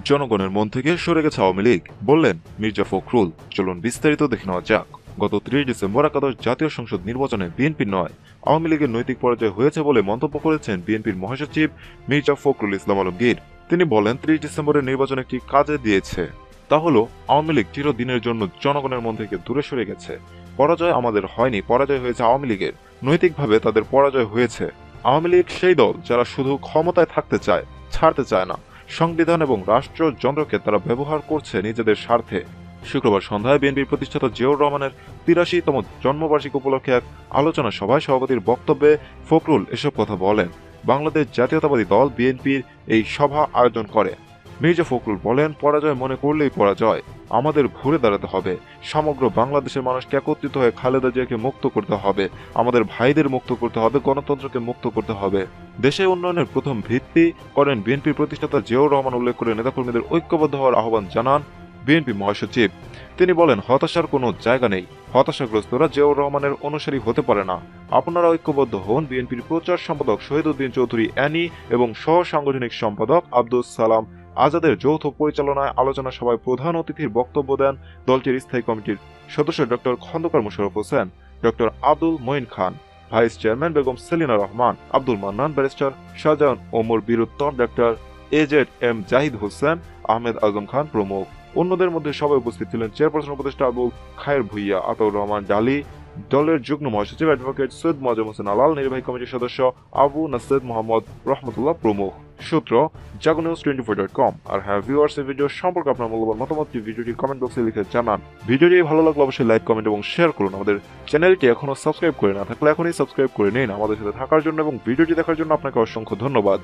জনগণের মন থেকে সরে গেছে আওয়ামী লীগ, বললেন মির্জা ফখরুল। চলুন বিস্তারিত দেখে নেওয়া যাক। গত ৩০ ডিসেম্বর একাদশ জাতীয় সংসদ নির্বাচনে বিএনপি নয়, আওয়ামী লীগের নৈতিক পরাজয় হয়েছে বলে মন্তব্য করেছেন বিএনপির মহাসচিব মির্জা ফখরুল ইসলাম আলমগীর। তিনি বলেন, ৩০ ডিসেম্বরের নির্বাচন একটি কাজে দিয়েছে, তা হলো আওয়ামী লীগ চিরদিনের জন্য জনগণের মন থেকে দূরে সরে গেছে। পরাজয় আমাদের হয়নি, পরাজয় হয়েছে আওয়ামী লীগের। নৈতিকভাবে তাদের পরাজয় হয়েছে। আওয়ামী লীগ সেই দল যারা শুধু ক্ষমতায় থাকতে চায়, ছাড়তে চায় না। সংবিধান এবং রাষ্ট্রযন্ত্রকে তারা ব্যবহার করছে নিজেদের স্বার্থে। শুক্রবার সন্ধ্যায় বিএনপির প্রতিষ্ঠাতা জিয়াউর রহমানের ৮৩তম জন্মবার্ষিকী উপলক্ষে এক আলোচনা সভায় সভাপতির বক্তব্যে ফখরুল এসব কথা বলেন। বাংলাদেশ জাতীয়তাবাদী দল বিএনপির এই সভা আয়োজন করে। মির্জা ফখরুল বলেন, পরাজয় মনে করলেই পরাজয়, আমাদের ঘুরে দাঁড়াতে হবে। সমগ্র বাংলাদেশের মানুষকে একত্রিত হয়ে খালেদা জিয়াকে মুক্ত করতে হবে, আমাদের ভাইদের মুক্ত করতে হবে, গণতন্ত্রকে মুক্ত করতে হবে। দেশের উন্নয়নের প্রথম ভিত্তি করেন বিএনপির প্রতিষ্ঠাতা জিয়াউর রহমান। উল্লেখ করে নেতাকর্মীদের ঐক্যবদ্ধ হওয়ার আহ্বান জানান বিএনপি মহাসচিব। তিনি বলেন, হতাশার কোনো জায়গা নেই, হতাশাগ্রস্তরা জিয়াউর রহমানের অনুসারী হতে পারে না। আপনারা ঐক্যবদ্ধ হন। বিএনপির প্রচার সম্পাদক শহীদউদ্দিন চৌধুরী অ্যানি এবং সহ সাংগঠনিক সম্পাদক আব্দুস সালাম আজাদের যৌথ পরিচালনায় আলোচনা সভায় প্রধান অতিথির বক্তব্য দেন দলটির স্থায়ী কমিটির সদস্য doctor Khandaker Mosharraf Hossain, doctor Abdul Moyeen Khan, vice chairman Begum Selina Rahman, Abdul Mannan, barrister Shahjahan Omar Biruttam, doctor AZ-M Zahid Hossain, Ahmed Azam Khan প্রমুখ। অন্যদের মধ্যে সবাই উপস্থিত ছিলেন চেয়ারপারসন উপদেষ্টা আবুল খায়ের ভুইয়া, আতাউর রহমান ডালি, দলের যুগ্ম মহাসচিব অ্যাডভোকেট সৈয়দ মোয়াজ্জেম হোসেন আলাল, নির্বাহী কমিটির সদস্য আবু নাসেদ মোহাম্মদ রহমতুল্লাহ প্রমুখ। সূত্র jagonews24.com। আর হ্যাঁ ভিউয়ার্স, এই ভিডিও সম্পর্কে আপনার মূল্যবান মতামতটি ভিডিওটির কমেন্ট বক্সে লিখে জানান। ভিডিওটি ভালো লাগলে অবশ্যই লাইক, কমেন্ট এবং শেয়ার করুন। আমাদের চ্যানেলটি এখনো সাবস্ক্রাইব করে না থাকলে এখনই সাবস্ক্রাইব করে নিন। আমাদের সাথে থাকার জন্য এবং ভিডিওটি দেখার জন্য আপনাকে অসংখ্য ধন্যবাদ।